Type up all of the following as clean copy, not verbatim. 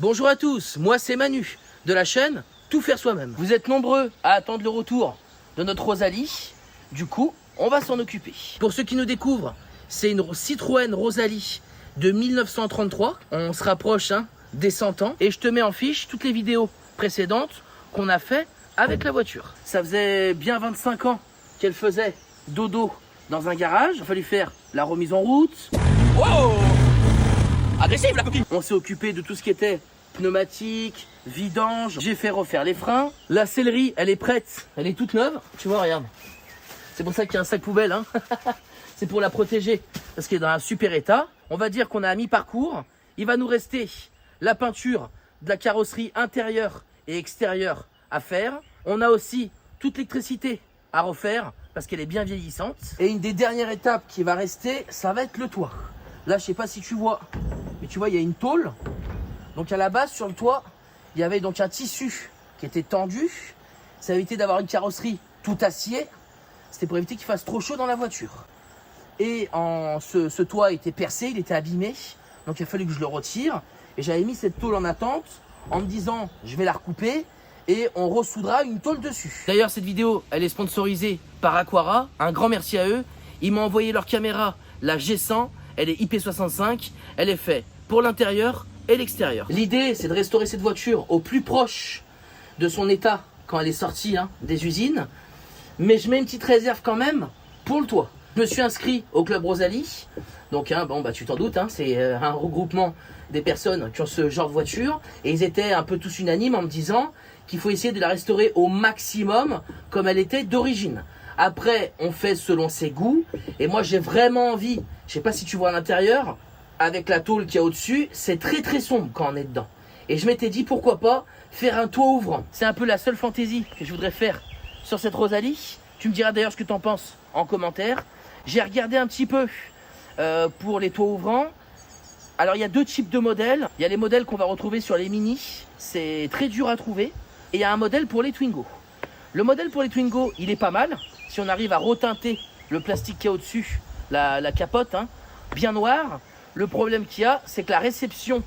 Bonjour à tous, moi c'est Manu de la chaîne Tout faire soi-même. Vous êtes nombreux à attendre le retour de notre Rosalie, du coup on va s'en occuper. Pour ceux qui nous découvrent, c'est une Citroën Rosalie de 1933, on se rapproche des 100 ans et je te mets en fiche toutes les vidéos précédentes qu'on a fait avec la voiture. Ça faisait bien 25 ans qu'elle faisait dodo dans un garage, il a fallu faire la remise en route. Wow! Agressive la coquine! On s'est occupé de tout ce qui était pneumatique, vidange, j'ai fait refaire les freins. La sellerie, elle est prête, elle est toute neuve. Tu vois, regarde. C'est pour ça qu'il y a un sac poubelle. C'est pour la protéger, parce qu'elle est dans un super état. On va dire qu'on a à mi-parcours. Il va nous rester la peinture de la carrosserie intérieure et extérieure à faire. On a aussi toute l'électricité à refaire, parce qu'elle est bien vieillissante. Et une des dernières étapes qui va rester, ça va être le toit. Là, je sais pas si tu vois, mais tu vois, il y a une tôle. Donc à la base, sur le toit, il y avait donc un tissu qui était tendu. Ça évitait d'avoir une carrosserie tout acier. C'était pour éviter qu'il fasse trop chaud dans la voiture. Et ce toit était percé, il était abîmé. Donc il a fallu que je le retire. Et j'avais mis cette tôle en attente en me disant, je vais la recouper et on ressoudra une tôle dessus. D'ailleurs, cette vidéo, elle est sponsorisée par Aquara. Un grand merci à eux. Ils m'ont envoyé leur caméra, la G100. Elle est IP65. Elle est faite pour l'intérieur et l'extérieur. L'idée, c'est de restaurer cette voiture au plus proche de son état quand elle est sortie des usines. Mais je mets une petite réserve quand même pour le toit. Je me suis inscrit au Club Rosalie. Donc, tu t'en doutes, c'est un regroupement des personnes qui ont ce genre de voiture. Et ils étaient un peu tous unanimes en me disant qu'il faut essayer de la restaurer au maximum comme elle était d'origine. Après, on fait selon ses goûts. Et moi, j'ai vraiment envie, je sais pas si tu vois à l'intérieur, avec la tôle qu'il y a au-dessus, c'est très très sombre quand on est dedans. Et je m'étais dit, pourquoi pas faire un toit ouvrant. C'est un peu la seule fantaisie que je voudrais faire sur cette Rosalie. Tu me diras d'ailleurs ce que tu en penses en commentaire. J'ai regardé un petit peu pour les toits ouvrants. Alors, il y a deux types de modèles. Il y a les modèles qu'on va retrouver sur les Mini. C'est très dur à trouver. Et il y a un modèle pour les Twingo. Le modèle pour les Twingo, il est pas mal. Si on arrive à reteinter le plastique qu'il y a au-dessus, la capote, bien noire. Le problème qu'il y a, c'est que la réception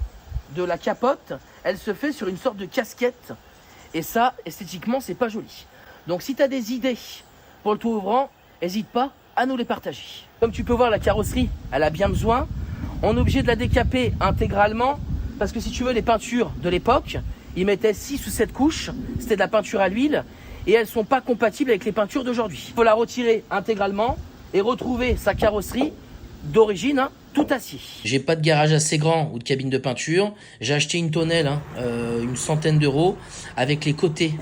de la capote, elle se fait sur une sorte de casquette. Et ça, esthétiquement, c'est pas joli. Donc si tu as des idées pour le toit ouvrant, n'hésite pas à nous les partager. Comme tu peux voir, la carrosserie, elle a bien besoin. On est obligé de la décaper intégralement. Parce que si tu veux, les peintures de l'époque, ils mettaient 6 ou 7 couches. C'était de la peinture à l'huile. Et elles ne sont pas compatibles avec les peintures d'aujourd'hui. Il faut la retirer intégralement et retrouver sa carrosserie d'origine, tout acier. J'ai pas de garage assez grand ou de cabine de peinture. J'ai acheté une tonnelle, une centaine d'euros, avec les côtés.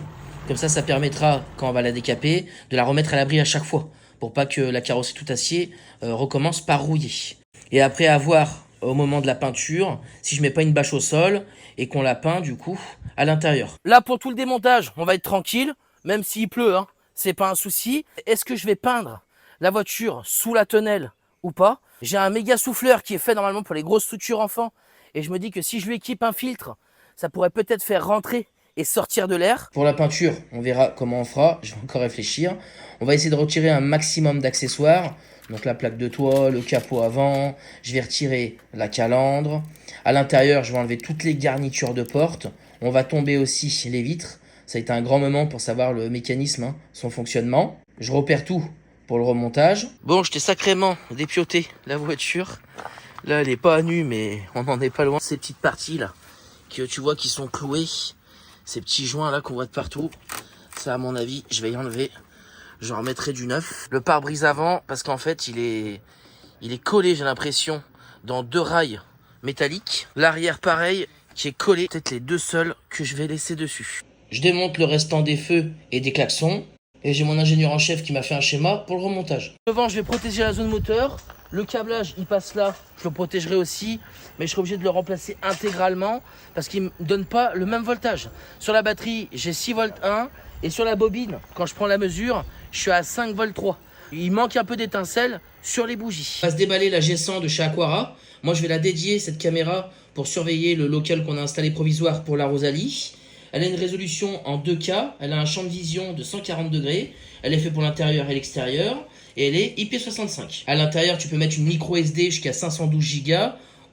Comme ça permettra, quand on va la décaper, de la remettre à l'abri à chaque fois, pour pas que la carrosserie tout acier recommence par rouiller. Et après avoir, au moment de la peinture, si je mets pas une bâche au sol et qu'on la peint du coup à l'intérieur. Là, pour tout le démontage, on va être tranquille. Même s'il pleut, c'est pas un souci. Est-ce que je vais peindre la voiture sous la tonnelle ou pas? J'ai un méga souffleur qui est fait normalement pour les grosses structures enfants. Et je me dis que si je lui équipe un filtre, ça pourrait peut-être faire rentrer et sortir de l'air. Pour la peinture, on verra comment on fera. Je vais encore réfléchir. On va essayer de retirer un maximum d'accessoires. Donc la plaque de toit, le capot avant. Je vais retirer la calandre. À l'intérieur, je vais enlever toutes les garnitures de porte. On va tomber aussi les vitres. Ça a été un grand moment pour savoir le mécanisme, son fonctionnement. Je repère tout pour le remontage. Bon, je t'ai sacrément dépioté la voiture. Là, elle est pas à nu, mais on n'en est pas loin. Ces petites parties là, que tu vois qui sont clouées, ces petits joints là qu'on voit de partout, ça à mon avis, je vais y enlever. Je remettrai du neuf. Le pare-brise avant, parce qu'en fait, il est collé, j'ai l'impression, dans 2 rails métalliques. L'arrière, pareil, qui est collé. Peut-être les 2 seuls que je vais laisser dessus. Je démonte le restant des feux et des klaxons. Et j'ai mon ingénieur en chef qui m'a fait un schéma pour le remontage. Devant, je vais protéger la zone moteur. Le câblage, il passe là. Je le protégerai aussi. Mais je serai obligé de le remplacer intégralement parce qu'il ne me donne pas le même voltage. Sur la batterie, j'ai 6 volts 1. Et sur la bobine, quand je prends la mesure, je suis à 5 volts 3. Il manque un peu d'étincelle sur les bougies. On va se déballer la G100 de chez Aquara. Moi, je vais la dédier, cette caméra, pour surveiller le local qu'on a installé provisoire pour la Rosalie. Elle a une résolution en 2K, elle a un champ de vision de 140 degrés, elle est faite pour l'intérieur et l'extérieur, et elle est IP65. À l'intérieur, tu peux mettre une micro SD jusqu'à 512 Go,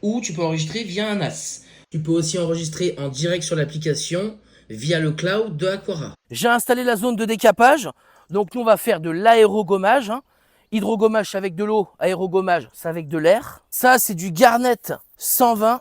ou tu peux enregistrer via un NAS. Tu peux aussi enregistrer en direct sur l'application via le cloud de Aquara. J'ai installé la zone de décapage. Donc nous on va faire de l'aérogommage. Hydrogommage c'est avec de l'eau, aérogommage c'est avec de l'air. Ça c'est du Garnet 120,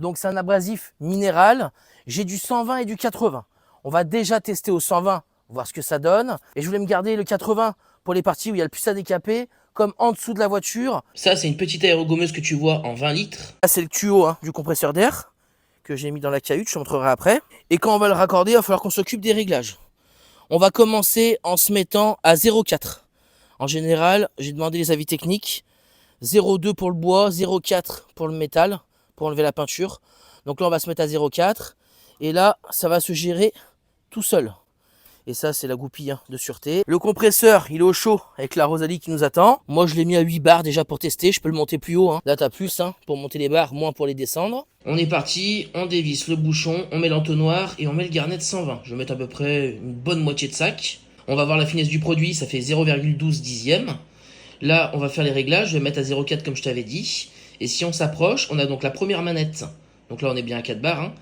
donc c'est un abrasif minéral. J'ai du 120 et du 80. On va déjà tester au 120, voir ce que ça donne. Et je voulais me garder le 80 pour les parties où il y a le plus à décaper, comme en dessous de la voiture. Ça c'est une petite aérogommeuse que tu vois en 20 litres. Là c'est le tuyau du compresseur d'air que j'ai mis dans la cahute, je te montrerai après. Et quand on va le raccorder, il va falloir qu'on s'occupe des réglages. On va commencer en se mettant à 0,4. En général, j'ai demandé les avis techniques. 0,2 pour le bois, 0,4 pour le métal, pour enlever la peinture. Donc là, on va se mettre à 0,4. Et là, ça va se gérer tout seul. Et ça, c'est la goupille de sûreté. Le compresseur, il est au chaud avec la Rosalie qui nous attend. Moi, je l'ai mis à 8 bars déjà pour tester. Je peux le monter plus haut. Là, tu as plus pour monter les barres, moins pour les descendre. On est parti, on dévisse le bouchon, on met l'entonnoir et on met le Garnet 120. Je vais mettre à peu près une bonne moitié de sac. On va voir la finesse du produit, ça fait 0,12 dixième. Là, on va faire les réglages, je vais mettre à 0,4 comme je t'avais dit. Et si on s'approche, on a donc la première manette. Donc là, on est bien à 4 bars.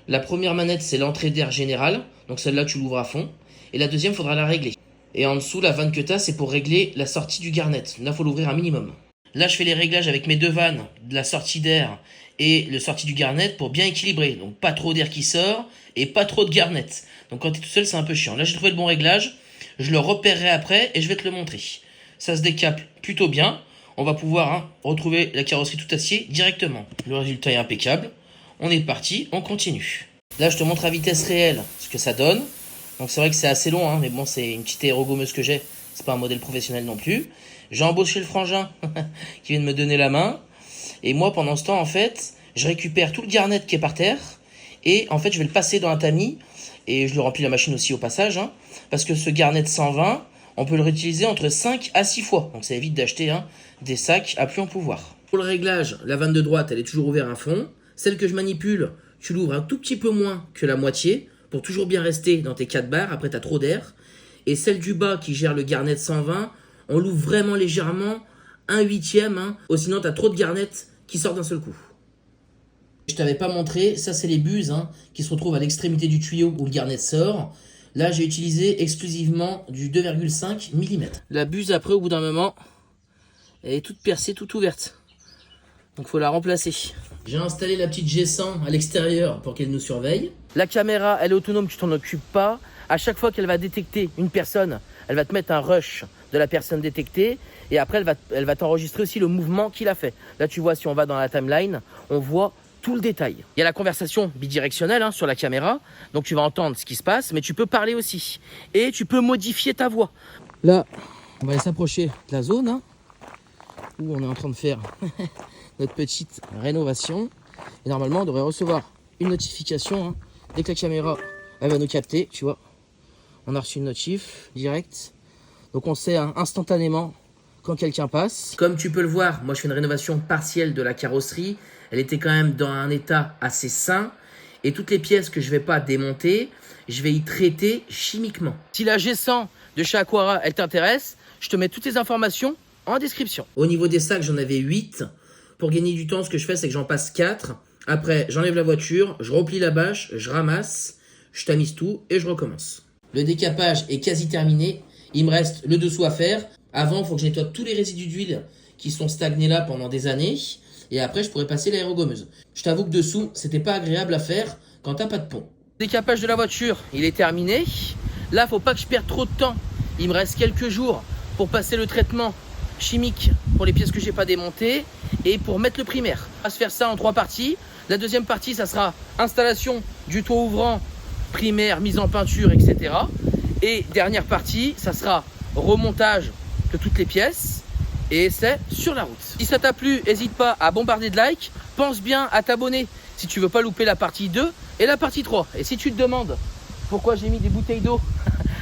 La première manette, c'est l'entrée d'air générale. Donc celle-là, tu l'ouvres à fond. Et la deuxième, il faudra la régler. Et en dessous, la vanne que tu as, c'est pour régler la sortie du Garnet. Là, il faut l'ouvrir un minimum. Là, je fais les réglages avec mes deux vannes, de la sortie d'air et le sortie du Garnet pour bien équilibrer. Donc pas trop d'air qui sort et pas trop de Garnet. Donc quand tu es tout seul, c'est un peu chiant. Là, j'ai trouvé le bon réglage. Je le repérerai après et je vais te le montrer. Ça se décape plutôt bien. On va pouvoir retrouver la carrosserie tout acier directement. Le résultat est impeccable. On est parti, on continue. Là, je te montre à vitesse réelle ce que ça donne. Donc c'est vrai que c'est assez long, mais bon, c'est une petite aérogommeuse que j'ai. C'est pas un modèle professionnel non plus. J'ai embauché le frangin qui vient de me donner la main. Et moi, pendant ce temps, en fait, je récupère tout le Garnet qui est par terre. Et en fait, je vais le passer dans un tamis. Et je le remplis la machine aussi au passage. Parce que ce Garnet 120, on peut le réutiliser entre 5 à 6 fois. Donc ça évite d'acheter des sacs à plus en pouvoir. Pour le réglage, la vanne de droite, elle est toujours ouverte à fond. Celle que je manipule, tu l'ouvres un tout petit peu moins que la moitié. Pour toujours bien rester dans tes 4 barres. Après, tu as trop d'air. Et celle du bas qui gère le Garnet 120, on l'ouvre vraiment légèrement, 1/8. Sinon, tu as trop de Garnet qui sort d'un seul coup. Je t'avais pas montré, ça c'est les buses qui se retrouvent à l'extrémité du tuyau où le Garnet sort. Là, j'ai utilisé exclusivement du 2,5 mm. La buse, après, au bout d'un moment, elle est toute percée, toute ouverte. Donc, il faut la remplacer. J'ai installé la petite G100 à l'extérieur pour qu'elle nous surveille. La caméra, elle est autonome, tu t'en occupes pas. À chaque fois qu'elle va détecter une personne, elle va te mettre un rush de la personne détectée. Et après, elle va t'enregistrer aussi le mouvement qu'il a fait. Là, tu vois, si on va dans la timeline, on voit tout le détail. Il y a la conversation bidirectionnelle sur la caméra. Donc, tu vas entendre ce qui se passe, mais tu peux parler aussi. Et tu peux modifier ta voix. Là, on va s'approcher de la zone où on est en train de faire notre petite rénovation. Et normalement, on devrait recevoir une notification dès que la caméra elle va nous capter, tu vois. On a reçu une notif direct. Donc on sait instantanément quand quelqu'un passe. Comme tu peux le voir, moi je fais une rénovation partielle de la carrosserie. Elle était quand même dans un état assez sain. Et toutes les pièces que je ne vais pas démonter, je vais y traiter chimiquement. Si la G100 de chez Aquara, elle t'intéresse, je te mets toutes les informations en description. Au niveau des sacs, j'en avais 8. Pour gagner du temps, ce que je fais, c'est que j'en passe 4. Après, j'enlève la voiture, je replie la bâche, je ramasse, je tamise tout et je recommence. Le décapage est quasi terminé. Il me reste le dessous à faire. Avant, il faut que je nettoie tous les résidus d'huile qui sont stagnés là pendant des années. Et après, je pourrais passer l'aérogommeuse. Je t'avoue que dessous, c'était pas agréable à faire quand t'as pas de pont. Le décapage de la voiture, il est terminé. Là, faut pas que je perde trop de temps. Il me reste quelques jours pour passer le traitement chimique pour les pièces que j'ai pas démontées et pour mettre le primaire. On va se faire ça en 3 parties. La deuxième partie, ça sera installation du toit ouvrant, primaire, mise en peinture, etc. Et dernière partie, ça sera remontage de toutes les pièces et c'est sur la route. Si ça t'a plu, n'hésite pas à bombarder de likes. Pense bien à t'abonner si tu veux pas louper la partie 2 et la partie 3. Et si tu te demandes pourquoi j'ai mis des bouteilles d'eau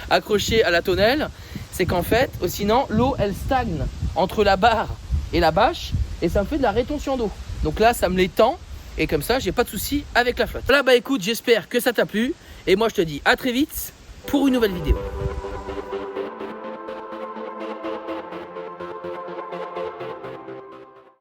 accrochées à la tonnelle, c'est qu'en fait, sinon, l'eau, elle stagne entre la barre et la bâche et ça me fait de la rétention d'eau. Donc là, ça me l'étend et comme ça, j'ai pas de souci avec la flotte. Là, écoute, j'espère que ça t'a plu et moi, je te dis à très vite pour une nouvelle vidéo.